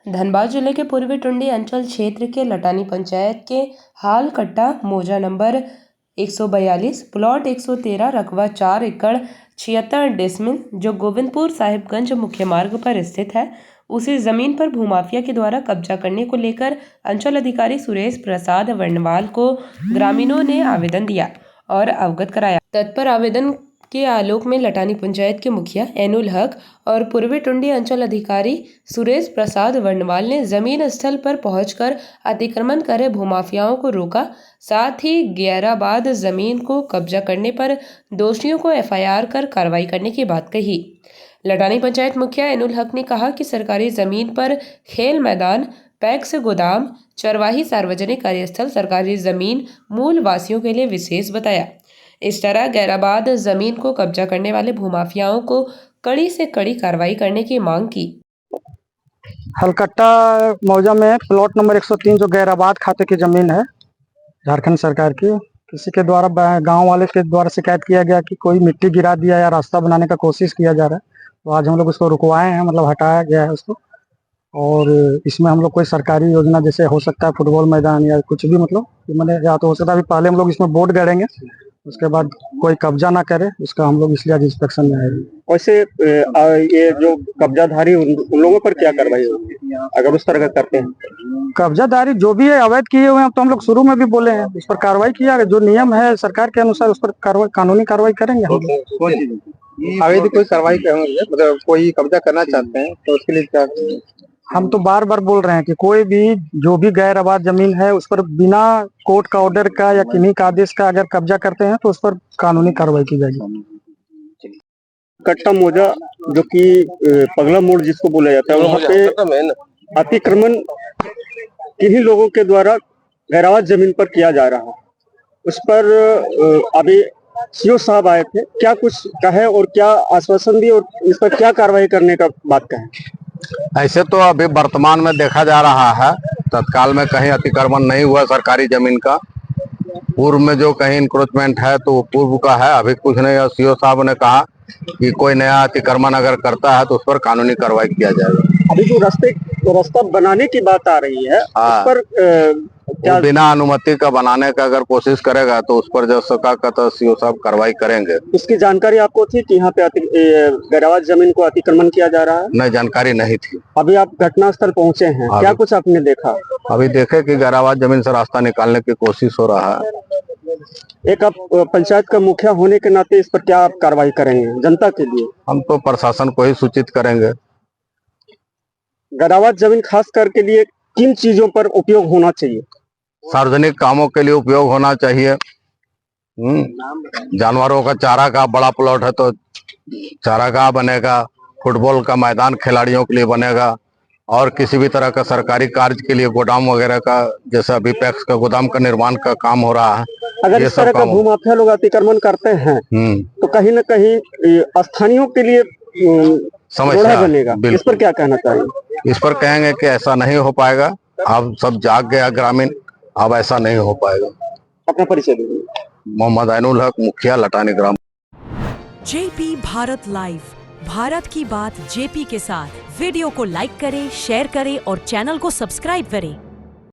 धनबाद जिले के पूर्वी टुंडी अंचल क्षेत्र के लटानी पंचायत के हाल कट्टा मौजा नंबर 142 प्लॉट 113 रकबा 4 एकड़ 76 डेसिमल जो गोविंदपुर साहिबगंज मुख्य मार्ग पर स्थित है, उसी जमीन पर भूमाफिया के द्वारा कब्जा करने को लेकर अंचल अधिकारी सुरेश प्रसाद वर्णवाल को ग्रामीणों ने आवेदन दिया और अवगत कराया। तत्पर आवेदन के आलोक में लटानी पंचायत के मुखिया एनुल हक और पूर्वी टुंडी अंचल अधिकारी सुरेश प्रसाद वर्णवाल ने जमीन स्थल पर पहुंचकर अतिक्रमण करे भूमाफियाओं को रोका, साथ ही 11 बाद जमीन को कब्जा करने पर दोषियों को एफआईआर कर कार्रवाई करने की बात कही। लटानी पंचायत मुखिया एनुल हक ने कहा कि सरकारी जमीन पर खेल मैदान, पैक्स गोदाम, चरवाही, सार्वजनिक कार्यस्थल, सरकारी जमीन मूल वासियों के लिए विशेष बताया। इस तरह गैराबाद जमीन को कब्जा करने वाले भूमाफियाओं को कड़ी से कड़ी कार्रवाई करने की मांग की। हलकट्टा मौजा में प्लॉट नंबर 103 जो गैराबाद खाते की जमीन है झारखंड सरकार की, किसी के द्वारा गांव वाले के द्वारा शिकायत किया गया कि कोई मिट्टी गिरा दिया या रास्ता बनाने का कोशिश किया जा रहा है, तो आज हम लोग उसको रुकवाए हैं, मतलब हटाया गया है उसको। और इसमें हम लोग कोई सरकारी योजना जैसे हो सकता है फुटबॉल मैदान या कुछ भी, मतलब मैंने या तो हो सकता है अभी पहले हम लोग इसमें बोर्ड गड़ेंगे, उसके बाद कोई कब्जा ना करे उसका हम लोग इसलिए आज इंस्पेक्शन में आए। वैसे ये जो कब्जाधारी उन लोगों पर क्या कार्रवाई होगी अगर उस तरह का करते हैं? कब्जाधारी जो भी है अवैध किए हुए हैं, तो हम लोग शुरू में भी बोले हैं उस पर कार्रवाई किया है, जो नियम है सरकार के अनुसार उस पर कानूनी कार्रवाई करेंगे हम लोग। अवैध कोई कार्रवाई करेंगे, मतलब कोई कब्जा करना चाहते हैं तो उसके लिए क्या? हम तो बार बार बोल रहे हैं कि कोई भी जो भी गैर आबाद जमीन है उस पर बिना कोर्ट का ऑर्डर का या किन्हीं का आदेश का अगर कब्जा करते हैं तो उस पर कानूनी कार्रवाई की जाएगी। कट्टा मौजा जो कि पगला मोड़ जिसको बोला जाता है, वहाँ पे अतिक्रमण किन्हीं लोगों के द्वारा गैर आबाद जमीन पर किया जा रहा है। उस पर अभी सीओ साहब आए थे, क्या कुछ कहे और क्या आश्वासन दिए और इस पर क्या कार्रवाई करने का बात कहें? ऐसे तो अभी वर्तमान में देखा जा रहा है, तत्काल में कहीं अतिक्रमण नहीं हुआ सरकारी जमीन का। पूर्व में जो कहीं इंक्रोचमेंट है तो वो पूर्व का है, अभी कुछ नहीं। सीओ साहब ने कहा कि कोई नया अतिक्रमण अगर करता है तो उस पर कानूनी कार्रवाई किया जाएगा। अभी जो रास्ता बनाने की बात आ रही है, उस पर क्या बिना अनुमति का बनाने का अगर कोशिश करेगा तो उस पर जो सका का तो सीओ साहब कार्रवाई करेंगे। उसकी जानकारी आपको थी कि यहाँ पे गैर आबाद जमीन को अतिक्रमण किया जा रहा है? नहीं, जानकारी नहीं थी। अभी आप घटनास्थल पहुँचे हैं, क्या कुछ आपने देखा? अभी देखे कि गैर आबाद जमीन से रास्ता निकालने की कोशिश हो रहा है। एक आप पंचायत का मुखिया होने के नाते इस पर क्या आप कार्रवाई करेंगे जनता के लिए? हम तो प्रशासन को ही सूचित करेंगे। गैर आबाद जमीन खास करके लिए किन चीजों पर उपयोग होना चाहिए? सार्वजनिक कामों के लिए उपयोग होना चाहिए। जानवरों का चारा का बड़ा प्लॉट है तो चारागाह बनेगा, फुटबॉल का मैदान खिलाड़ियों के लिए बनेगा, और किसी भी तरह का सरकारी कार्य के लिए गोदाम वगैरह का, जैसे अभी पैक्स का गोदाम का निर्माण का काम हो रहा है। अगर इस तरह का भूमाफिया लोग अतिक्रमण करते हैं तो कहीं न कहीं स्थानीयों के लिए समस्या बनेगा। इस पर क्या कहना चाहिए? इस पर कहेंगे कि ऐसा नहीं हो पाएगा। अब सब जाग गया ग्रामीण, अब ऐसा नहीं हो पाएगा। अपना परिचय दीजिए। मोहम्मद एनुल हक, मुखिया लटानी ग्राम। जेपी भारत लाइव, भारत की बात जेपी के साथ। वीडियो को लाइक करें, शेयर करें और चैनल को सब्सक्राइब करें।